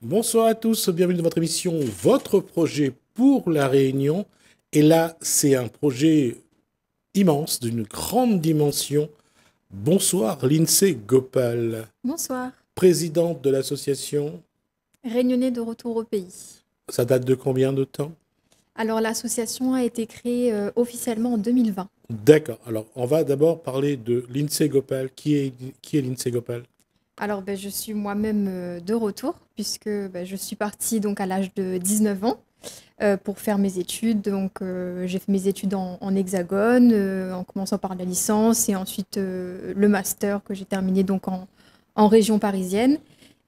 Bonsoir à tous, bienvenue dans votre émission Votre projet pour la Réunion. Et là, c'est un projet immense, d'une grande dimension. Bonsoir, Lindsay Gopal, Bonsoir. présidente de l'association. Réunionnais de retour au pays. Ça date de combien de temps? Alors l'association a été créée officiellement en 2020. D'accord, alors on va d'abord parler de Lindsay Gopal. Qui est Lindsay Gopal? Alors je suis moi-même de retour puisque je suis partie donc à l'âge de 19 ans pour faire mes études. Donc j'ai fait mes études en hexagone en commençant par la licence et ensuite le master que j'ai terminé donc en région parisienne.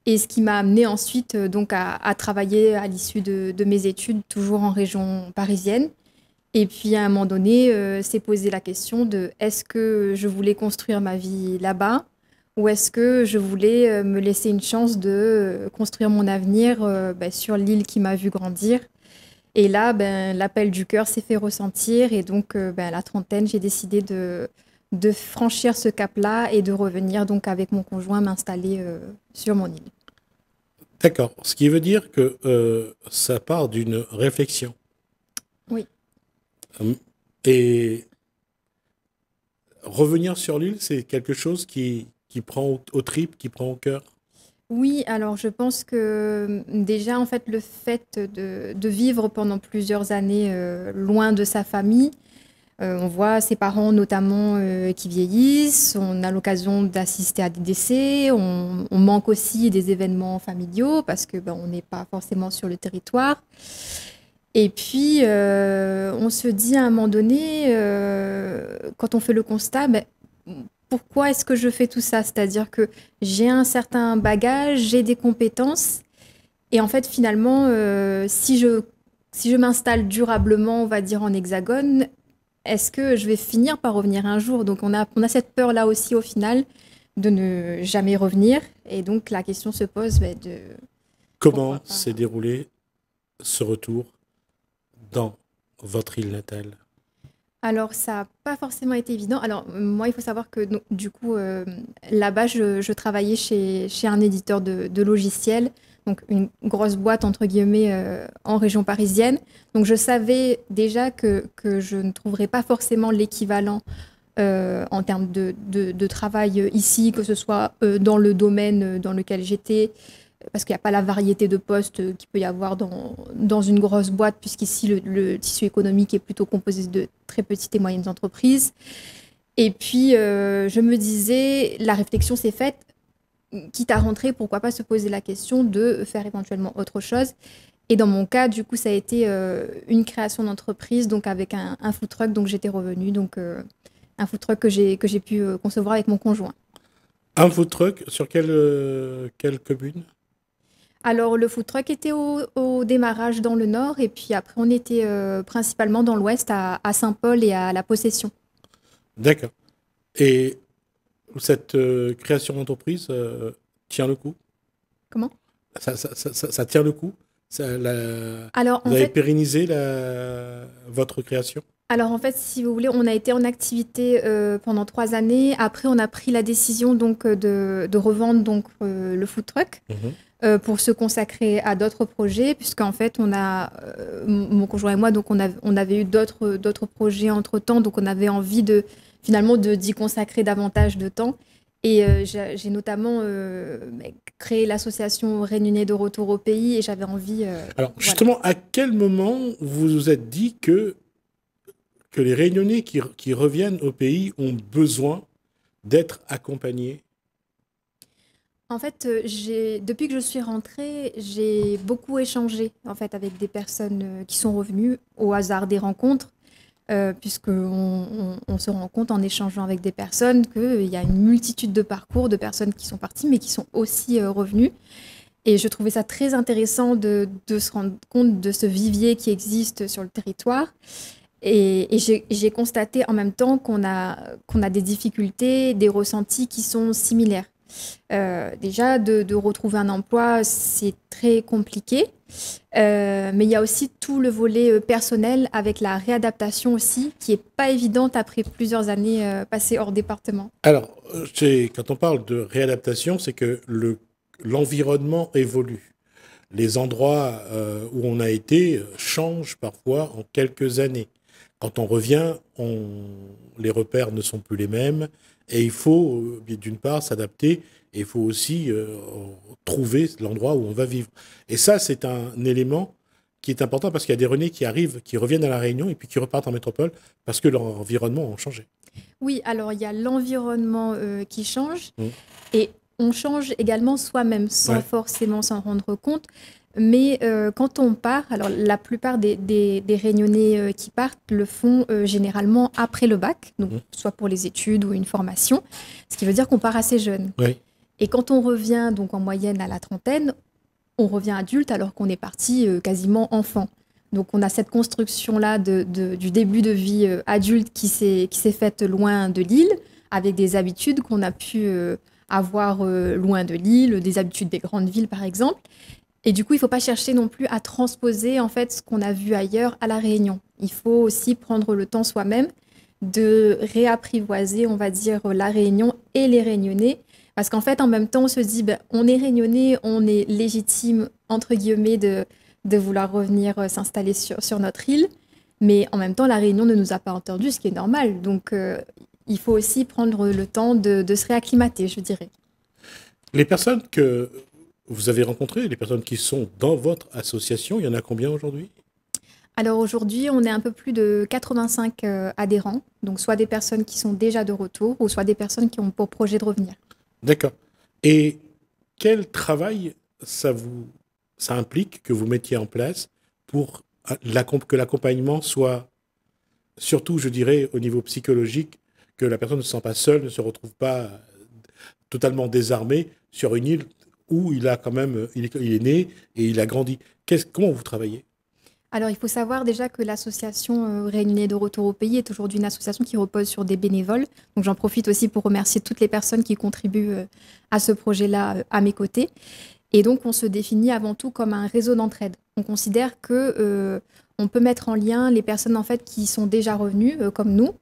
Et ce qui m'a amené ensuite donc à travailler à l'issue de mes études toujours en région parisienne. Et puis à un moment donné, s'est posé la question de est-ce que je voulais construire ma vie là-bas ou est-ce que je voulais me laisser une chance de construire mon avenir sur l'île qui m'a vu grandir. Et là, l'appel du cœur s'est fait ressentir et donc à la trentaine, j'ai décidé de franchir ce cap-là et de revenir donc avec mon conjoint m'installer sur mon île. D'accord, ce qui veut dire que ça part d'une réflexion. Oui. Hum, Et revenir sur l'île, c'est quelque chose qui prend aux tripes, qui prend au cœur. Oui, alors je pense que déjà en fait le fait de vivre pendant plusieurs années loin de sa famille, on voit ses parents notamment qui vieillissent, on a l'occasion d'assister à des décès, on manque aussi des événements familiaux parce que on n'est pas forcément sur le territoire. Et puis on se dit à un moment donné, quand on fait le constat, pourquoi est-ce que je fais tout ça? C'est-à-dire que j'ai un certain bagage, j'ai des compétences, et en fait, finalement, si je m'installe durablement, on va dire en hexagone, est-ce que je vais finir par revenir un jour? Donc, on a cette peur-là aussi, au final, de ne jamais revenir. Et donc, la question se pose de pourquoi Comment pas. s'est déroulé ce retour dans votre île natale? Alors, ça n'a pas forcément été évident. Alors, moi, il faut savoir que donc, du coup, là-bas, je travaillais chez un éditeur de logiciels, donc une grosse boîte, entre guillemets, en région parisienne. Donc, je savais déjà que je ne trouverais pas forcément l'équivalent en termes de travail ici, que ce soit dans le domaine dans lequel j'étais, parce qu'il n'y a pas la variété de postes qu'il peut y avoir dans une grosse boîte, puisqu'ici, le tissu économique est plutôt composé de très petites et moyennes entreprises. Et puis, je me disais, la réflexion s'est faite, quitte à rentrer, pourquoi pas se poser la question de faire éventuellement autre chose. Et dans mon cas, du coup, ça a été une création d'entreprise, donc avec un food truck, donc j'étais revenue, donc un food truck que j'ai pu concevoir avec mon conjoint. Un food truck sur quelle commune? Alors, le food truck était au démarrage dans le nord, et puis après, on était principalement dans l'ouest, à Saint-Paul et à La Possession. D'accord. Et cette création d'entreprise tient le coup? Comment? Ça tient le coup? Alors, Vous en avez fait, pérennisé votre création? si vous voulez, on a été en activité pendant 3 années. Après, on a pris la décision donc de revendre donc le food truck Mhm. pour se consacrer à d'autres projets, puisqu'en fait, mon conjoint et moi, donc on avait eu d'autres projets entre-temps, donc on avait envie finalement d'y consacrer davantage de temps. Et j'ai notamment créé l'association Réunionnais de retour au pays et j'avais envie, Alors, voilà. justement, à quel moment vous vous êtes dit que les Réunionnais qui reviennent au pays ont besoin d'être accompagnés? En fait, depuis que je suis rentrée, j'ai beaucoup échangé en fait avec des personnes qui sont revenues au hasard des rencontres, puisqu'on se rend compte en échangeant avec des personnes qu'il y a une multitude de parcours de personnes qui sont parties, mais qui sont aussi revenues. Et je trouvais ça très intéressant de se rendre compte de ce vivier qui existe sur le territoire. Et j'ai constaté en même temps qu'on a des difficultés, des ressentis qui sont similaires. Déjà, de retrouver un emploi, c'est très compliqué. Mais il y a aussi tout le volet personnel avec la réadaptation aussi, qui est pas évidente après plusieurs années passées hors département. Alors, quand on parle de réadaptation, c'est que l'environnement évolue. les endroits où on a été changent parfois en quelques années. Quand on revient, les repères ne sont plus les mêmes et il faut, d'une part, s'adapter et il faut aussi trouver l'endroit où on va vivre. Et ça, c'est un élément qui est important parce qu'il y a des Rennais qui arrivent, qui reviennent à La Réunion et puis qui repartent en métropole parce que leur environnement a changé. Oui, alors il y a l'environnement qui change Mmh. et on change également soi-même sans Ouais. forcément s'en rendre compte. Mais quand on part, alors la plupart des Réunionnais qui partent le font généralement après le bac, donc Mmh. soit pour les études ou une formation, ce qui veut dire qu'on part assez jeune. Oui. Et quand on revient donc en moyenne à la trentaine, on revient adulte alors qu'on est parti quasiment enfant. Donc on a cette construction-là du début de vie adulte qui s'est faite loin de l'île, avec des habitudes qu'on a pu avoir loin de l'île, des habitudes des grandes villes par exemple. Et du coup, il ne faut pas chercher non plus à transposer en fait ce qu'on a vu ailleurs à La Réunion. Il faut aussi prendre le temps soi-même de réapprivoiser, on va dire, La Réunion et les Réunionnais. Parce qu'en fait, en même temps, on se dit, ben, on est Réunionnais, on est légitime, entre guillemets, de vouloir revenir s'installer sur notre île. Mais en même temps, La Réunion ne nous a pas entendus, ce qui est normal. Donc, il faut aussi prendre le temps de se réacclimater, je dirais. Les personnes que vous avez rencontrées, les personnes qui sont dans votre association, il y en a combien aujourd'hui? Alors aujourd'hui, on est un peu plus de 85 adhérents, donc soit des personnes qui sont déjà de retour ou soit des personnes qui ont pour projet de revenir. D'accord. Et quel travail ça implique que vous mettiez en place pour que l'accompagnement soit, surtout, je dirais, au niveau psychologique, que la personne ne se sent pas seule, ne se retrouve pas totalement désarmé sur une île où il a quand même, il est né et il a grandi. Comment vous travaillez? Alors il faut savoir déjà que l'association Réunionnais de retour au pays est aujourd'hui une association qui repose sur des bénévoles. Donc j'en profite aussi pour remercier toutes les personnes qui contribuent à ce projet-là à mes côtés. Et donc on se définit avant tout comme un réseau d'entraide. On considère que on peut mettre en lien les personnes en fait qui sont déjà revenues comme nous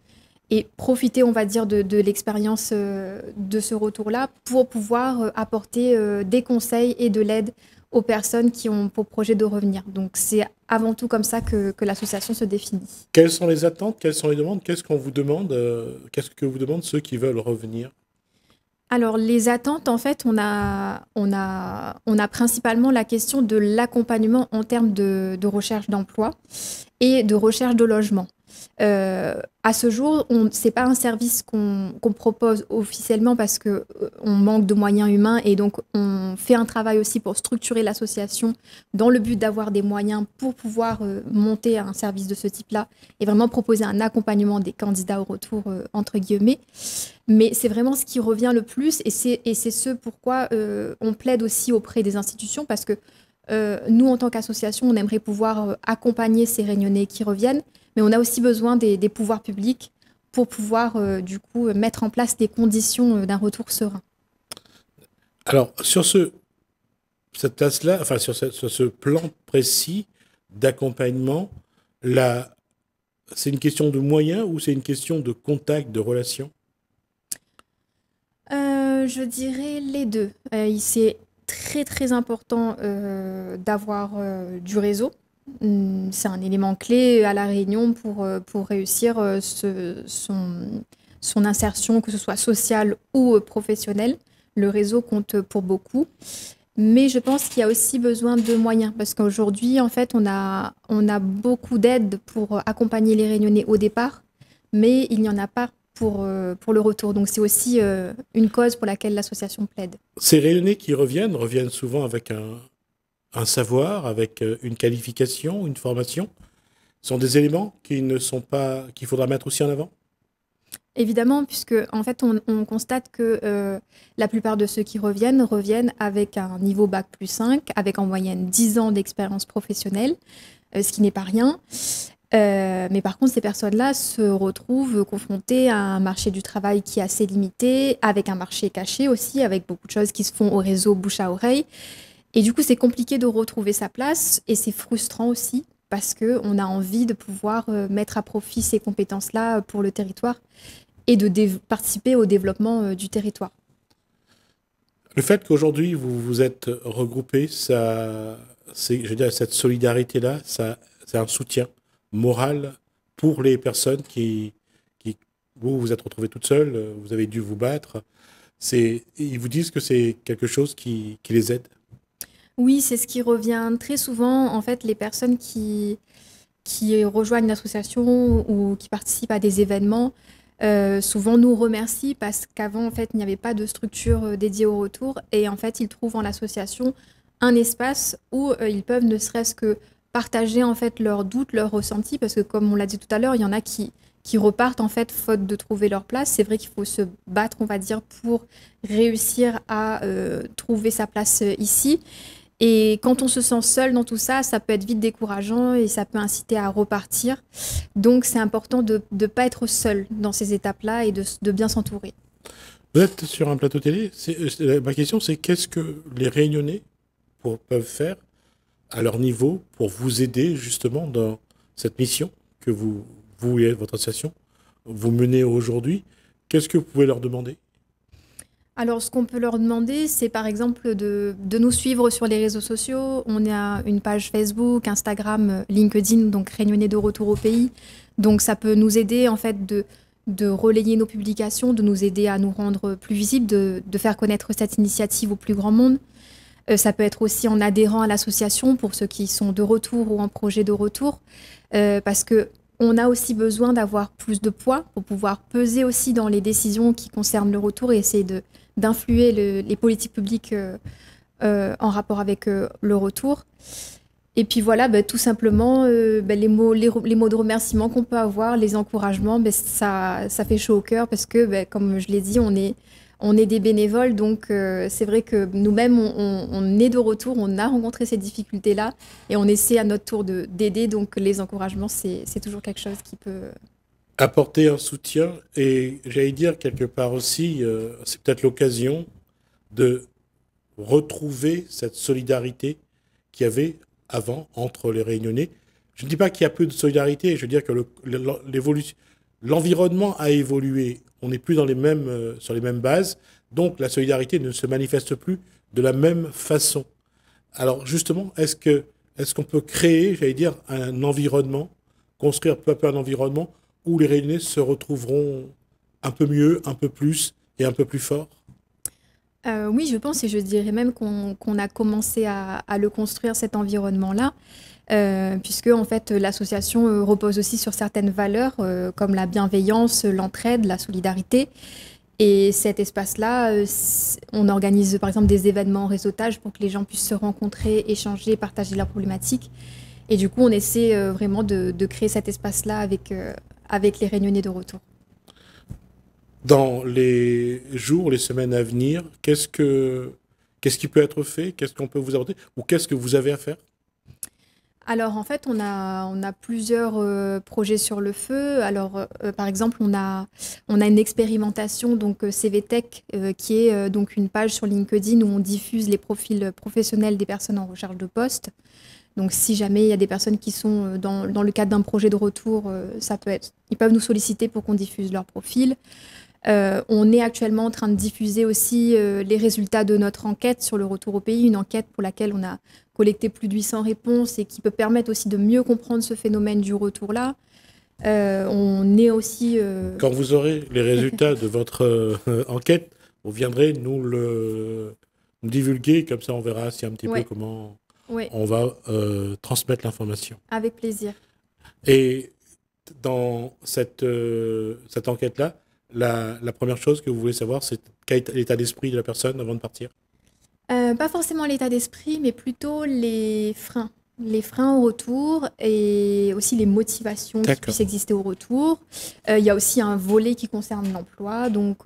et profiter, on va dire, de l'expérience de ce retour-là pour pouvoir apporter des conseils et de l'aide aux personnes qui ont pour projet de revenir. Donc c'est avant tout comme ça que l'association se définit. Quelles sont les attentes? Quelles sont les demandes? Qu'est-ce qu'on vous demande? Qu'est-ce que vous demandent ceux qui veulent revenir? Alors les attentes, en fait, on a principalement la question de l'accompagnement en termes de recherche d'emploi et de recherche de logement. À ce jour, ce n'est pas un service qu'on propose officiellement parce qu'on manque de moyens humains et donc on fait un travail aussi pour structurer l'association dans le but d'avoir des moyens pour pouvoir monter un service de ce type-là et vraiment proposer un accompagnement des candidats au retour, entre guillemets. Mais c'est vraiment ce qui revient le plus et c'est ce pourquoi on plaide aussi auprès des institutions parce que nous, en tant qu'association, on aimerait pouvoir accompagner ces Réunionnais qui reviennent, mais on a aussi besoin des pouvoirs publics pour pouvoir, du coup, mettre en place des conditions d'un retour serein. Alors, sur cette place-là, enfin, sur ce plan précis d'accompagnement, c'est une question de moyens ou c'est une question de contact, de relation? Je dirais les deux. C'est très très important d'avoir du réseau. C'est un élément clé à La Réunion pour réussir son insertion, que ce soit sociale ou professionnelle. Le réseau compte pour beaucoup. Mais je pense qu'il y a aussi besoin de moyens parce qu'aujourd'hui, en fait, on a beaucoup d'aides pour accompagner les Réunionnais au départ, mais il n'y en a pas pour le retour. Donc c'est aussi une cause pour laquelle l'association plaide. Ces Réunionnais qui reviennent souvent avec un savoir, avec une qualification, une formation. Ce sont des éléments qu'il faudra mettre aussi en avant? Évidemment, puisque en fait, on constate que la plupart de ceux qui reviennent avec un niveau bac plus 5, avec en moyenne 10 ans d'expérience professionnelle, ce qui n'est pas rien. Mais par contre, ces personnes-là se retrouvent confrontées à un marché du travail qui est assez limité, avec un marché caché aussi, avec beaucoup de choses qui se font au réseau bouche à oreille. Et du coup, c'est compliqué de retrouver sa place et c'est frustrant aussi parce qu'on a envie de pouvoir mettre à profit ces compétences-là pour le territoire et de participer au développement du territoire. Le fait qu'aujourd'hui vous vous êtes regroupés, ça, je veux dire, cette solidarité-là, ça, c'est un soutien moral pour les personnes qui vous vous êtes retrouvés toutes seules, vous avez dû vous battre. Ils vous disent que c'est quelque chose qui les aide. Oui, c'est ce qui revient très souvent. En fait, les personnes qui rejoignent l'association ou qui participent à des événements, souvent nous remercient parce qu'avant, en fait, il n'y avait pas de structure dédiée au retour. Et en fait, ils trouvent en l'association un espace où ils peuvent ne serait-ce que partager en fait leurs doutes, leurs ressentis, parce que comme on l'a dit tout à l'heure, il y en a qui repartent en fait faute de trouver leur place. C'est vrai qu'il faut se battre, on va dire, pour réussir à trouver sa place ici. Et quand on se sent seul dans tout ça, ça peut être vite décourageant et ça peut inciter à repartir. Donc c'est important de ne pas être seul dans ces étapes-là et de bien s'entourer. Vous êtes sur un plateau télé. Ma question, c'est qu'est-ce que les Réunionnais peuvent faire à leur niveau pour vous aider justement dans cette mission que vous et votre association, vous menez aujourd'hui. Qu'est-ce que vous pouvez leur demander? Alors, ce qu'on peut leur demander, c'est par exemple de nous suivre sur les réseaux sociaux. On a une page Facebook, Instagram, LinkedIn, donc Réunionnais de retour au pays. Donc, ça peut nous aider en fait de relayer nos publications, de nous aider à nous rendre plus visibles, de faire connaître cette initiative au plus grand monde. Ça peut être aussi en adhérant à l'association pour ceux qui sont de retour ou en projet de retour, parce que on a aussi besoin d'avoir plus de poids pour pouvoir peser aussi dans les décisions qui concernent le retour et essayer d'influer les politiques publiques en rapport avec le retour. Et puis voilà, bah, tout simplement, les mots de remerciement qu'on peut avoir, les encouragements, bah, ça fait chaud au cœur parce que, bah, comme je l'ai dit, on est des bénévoles. Donc c'est vrai que nous-mêmes, on est de retour, on a rencontré ces difficultés-là et on essaie à notre tour d'aider. Donc les encouragements, c'est toujours quelque chose qui peut... Apporter un soutien et j'allais dire quelque part aussi, c'est peut-être l'occasion de retrouver cette solidarité qu'il y avait avant entre les Réunionnais. Je ne dis pas qu'il y a peu de solidarité, je veux dire que l'environnement a évolué. On n'est plus dans sur les mêmes bases, donc la solidarité ne se manifeste plus de la même façon. Alors justement, est-ce qu'on peut créer, j'allais dire, un environnement, construire peu à peu un environnement où les Réunionnais se retrouveront un peu mieux, un peu plus et un peu plus fort? Oui, je pense et je dirais même qu'on a commencé à le construire, cet environnement-là, puisque en fait l'association repose aussi sur certaines valeurs comme la bienveillance, l'entraide, la solidarité. Et cet espace-là, on organise par exemple des événements en réseautage pour que les gens puissent se rencontrer, échanger, partager leurs problématiques. Et du coup, on essaie vraiment de créer cet espace-là avec les Réunionnais de retour. Dans les jours, les semaines à venir, qu'est-ce qui peut être fait? Qu'est-ce qu'on peut vous apporter? Ou qu'est-ce que vous avez à faire? Alors en fait, on a plusieurs projets sur le feu. Alors par exemple, on a une expérimentation, donc CVTech, qui est donc une page sur LinkedIn où on diffuse les profils professionnels des personnes en recherche de poste. Donc si jamais il y a des personnes qui sont dans le cadre d'un projet de retour, ils peuvent nous solliciter pour qu'on diffuse leur profil. On est actuellement en train de diffuser aussi les résultats de notre enquête sur le retour au pays, une enquête pour laquelle on a collecté plus de 800 réponses et qui peut permettre aussi de mieux comprendre ce phénomène du retour-là. On est aussi... Quand vous aurez les résultats de votre enquête, vous viendrez nous divulguer, comme ça on verra si un petit peu comment on va transmettre l'information. Avec plaisir. Et dans cette enquête-là, la première chose que vous voulez savoir, c'est quel est l'état d'esprit de la personne avant de partir? Pas forcément l'état d'esprit, mais plutôt les freins. Les freins au retour et aussi les motivations qui puissent exister au retour. Il y a aussi un volet qui concerne l'emploi, donc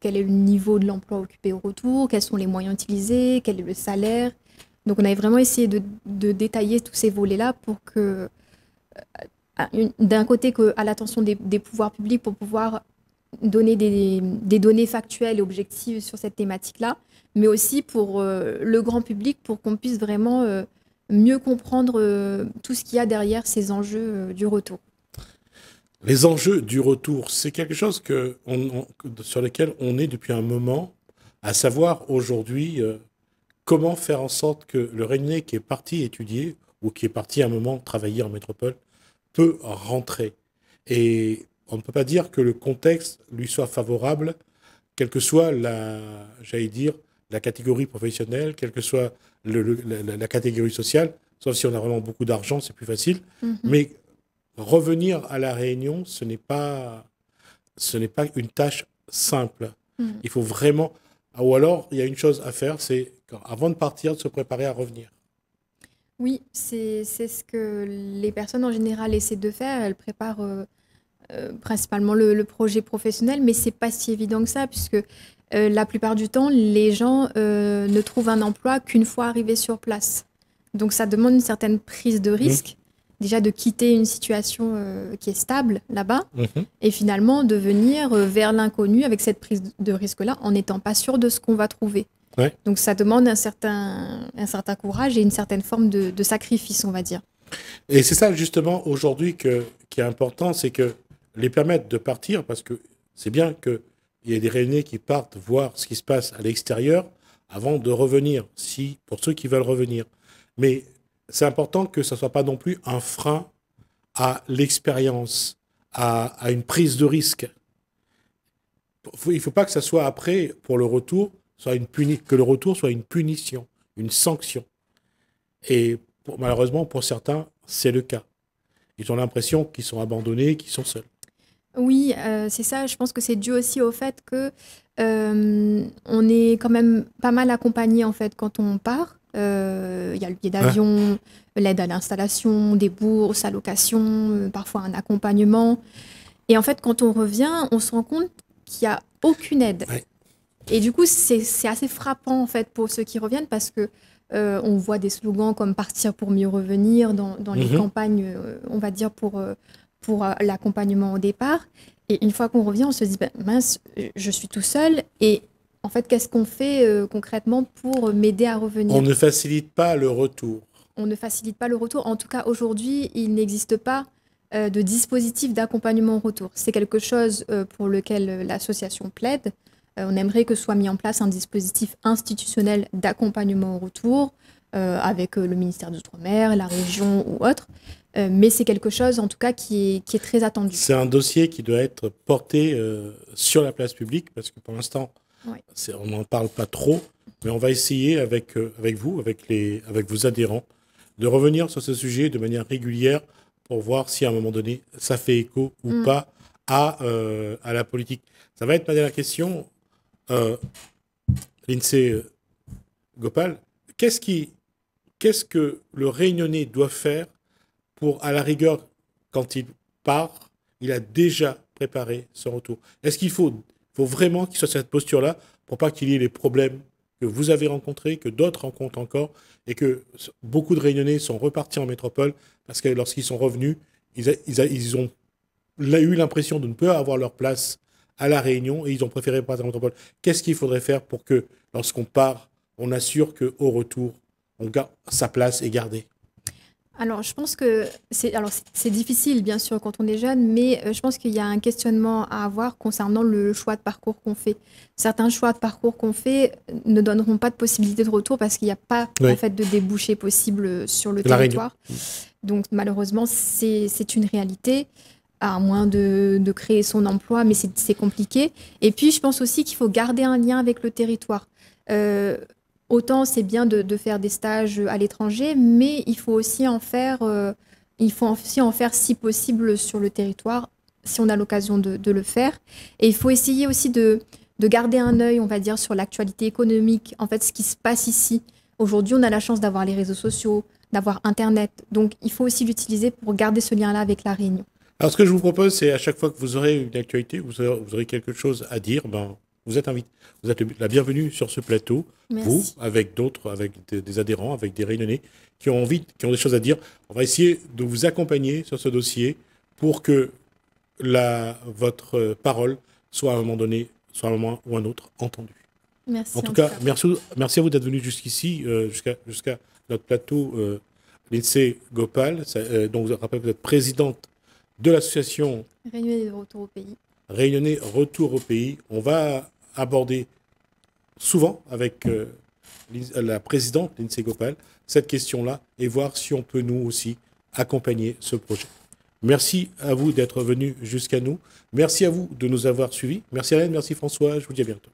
quel est le niveau de l'emploi occupé au retour, quels sont les moyens utilisés, quel est le salaire. Donc on avait vraiment essayé de détailler tous ces volets-là pour que, d'un côté, à l'attention des pouvoirs publics pour pouvoir donner des données factuelles et objectives sur cette thématique-là, mais aussi pour le grand public, pour qu'on puisse vraiment mieux comprendre tout ce qu'il y a derrière ces enjeux du retour. Les enjeux du retour, c'est quelque chose sur lequel on est depuis un moment. à savoir aujourd'hui comment faire en sorte que le Réunionnais qui est parti étudier ou qui est parti à un moment travailler en métropole peut rentrer. Et on ne peut pas dire que le contexte lui soit favorable, quelle que soit j'allais dire, la catégorie professionnelle, quelle que soit la catégorie sociale, sauf si on a vraiment beaucoup d'argent, c'est plus facile. Mhm. Mais revenir à La Réunion, ce n'est pas une tâche simple. Mhm. Il faut vraiment... Ou alors, il y a une chose à faire, c'est avant de partir, de se préparer à revenir. Oui, c'est ce que les personnes en général essaient de faire. Elles préparent principalement le projet professionnel, mais c'est pas si évident que ça, puisque la plupart du temps, les gens ne trouvent un emploi qu'une fois arrivés sur place. Donc ça demande une certaine prise de Mhm. risque, déjà de quitter une situation qui est stable là-bas, Mhm. et finalement de venir vers l'inconnu avec cette prise de risque-là, en n'étant pas sûr de ce qu'on va trouver. Ouais. Donc ça demande un certain courage et une certaine forme de sacrifice, on va dire. Et c'est ça justement aujourd'hui qui est important, c'est que les permettre de partir, parce que c'est bien qu'il y ait des Réunionnais qui partent voir ce qui se passe à l'extérieur avant de revenir, si, pour ceux qui veulent revenir. Mais c'est important que ce ne soit pas non plus un frein à l'expérience, à une prise de risque. Il ne faut pas que ça soit après, pour le retour, que le retour soit une punition, une sanction. Et malheureusement, pour certains, c'est le cas. Ils ont l'impression qu'ils sont abandonnés, qu'ils sont seuls. Oui, c'est ça. Je pense que c'est dû aussi au fait que on est quand même pas mal accompagné en fait quand on part. Il y a le billet Hein. d'avion, l'aide à l'installation, des bourses, allocations, parfois un accompagnement. Et en fait, quand on revient, on se rend compte qu'il n'y a aucune aide. Ouais. Et du coup, c'est assez frappant en fait pour ceux qui reviennent parce que on voit des slogans comme partir pour mieux revenir dans les Mhm. campagnes, on va dire pour l'accompagnement au départ. Et une fois qu'on revient, on se dit ben, mince, je suis tout seul. Et en fait, qu'est-ce qu'on fait concrètement pour m'aider à On revenir? ne facilite pas le retour. On ne facilite pas le retour. En tout cas, aujourd'hui, il n'existe pas de dispositif d'accompagnement au retour. C'est quelque chose pour lequel l'association plaide. On aimerait que soit mis en place un dispositif institutionnel d'accompagnement au retour avec le ministère des Outre-mer, la région ou autre. Mais c'est quelque chose, en tout cas, qui est très attendu. C'est un dossier qui doit être porté sur la place publique, parce que pour l'instant, Ouais. on n'en parle pas trop, mais on va essayer avec vous, avec vos adhérents, de revenir sur ce sujet de manière régulière pour voir si à un moment donné, ça fait écho ou Mm. pas à la politique. Ça va être ma dernière question. Lindsay Gopal, qu'est-ce que le Réunionnais doit faire pour, à la rigueur, quand il part, il a déjà préparé son retour? Est-ce faut vraiment qu'il soit cette posture-là pour pas qu'il y ait les problèmes que vous avez rencontrés, que d'autres rencontrent encore, et que beaucoup de Réunionnais sont repartis en métropole parce que lorsqu'ils sont revenus, ils ont eu l'impression de ne pas avoir leur place à La Réunion et ils ont préféré partir en métropole. Qu'est-ce qu'il faudrait faire pour que, lorsqu'on part, on assure qu'au retour, on garde sa place est gardée? Alors, je pense que c'est difficile, bien sûr, quand on est jeune, mais je pense qu'il y a un questionnement à avoir concernant le choix de parcours qu'on fait. Certains choix de parcours qu'on fait ne donneront pas de possibilité de retour parce qu'il n'y a pas, en Oui, fait, de débouché possible sur le La Réunion. territoire. Donc, malheureusement, c'est une réalité, à moins de créer son emploi, mais c'est compliqué. Et puis, je pense aussi qu'il faut garder un lien avec le territoire. Euh, Autant c'est bien de faire des stages à l'étranger, mais il faut aussi en faire si possible sur le territoire, si on a l'occasion de le faire. Et il faut essayer aussi de garder un œil, on va dire, sur l'actualité économique, en fait, ce qui se passe ici. Aujourd'hui, on a la chance d'avoir les réseaux sociaux, d'avoir Internet. Donc, il faut aussi l'utiliser pour garder ce lien-là avec la Réunion. Alors, ce que je vous propose, c'est à chaque fois que vous aurez une actualité, vous aurez quelque chose à dire, ben, vous êtes invité, vous êtes la bienvenue sur ce plateau, vous, Merci. avec d'autres, avec des adhérents, avec des Réunionnais qui ont envie, qui ont des choses à dire. On va essayer de vous accompagner sur ce dossier pour que votre parole soit à un moment donné, soit à un moment ou un autre, entendue. En Merci tout en tout cas, cas. merci à vous d'être venu jusqu'ici, jusqu'à notre plateau, Lindsay Gopal, dont je rappelle que vous êtes présidente de l'association Réunion de retour au pays. Réunionnais Retour au pays. On va aborder souvent avec la présidente Lindsay Gopal cette question-là et voir si on peut nous aussi accompagner ce projet. Merci à vous d'être venus jusqu'à nous. Merci à vous de nous avoir suivis. Merci Alain, merci François. Je vous dis à bientôt.